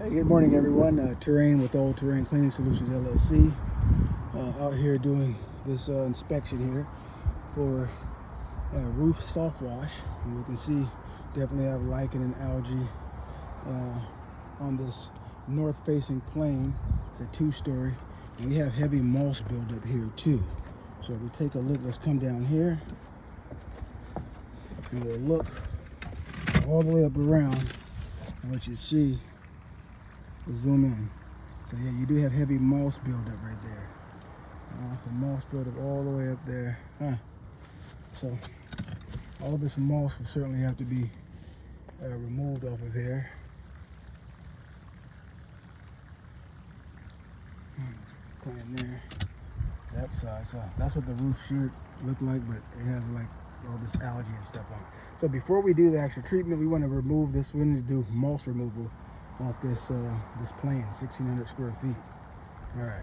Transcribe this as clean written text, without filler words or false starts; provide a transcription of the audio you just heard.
Hey, good morning, everyone. Terrain with All Terrain Cleaning Solutions LLC. Out here doing this inspection here for roof soft wash. And you can see definitely have lichen and algae on this north-facing plane. It's a two-story, and we have heavy moss buildup here too. So if we take a look, let's come down here, and we'll look all the way up around, and what you see. Zoom in. So yeah, you do have heavy moss buildup right there. So moss buildup all the way up there. So all this moss will certainly have to be removed off of here. Playing there, that side. So that's what the roof should look like, but it has like all this algae and stuff on it. So before we do the actual treatment, we want to remove this. We need to do moss removal off this this plane, 1,600 square feet. All right.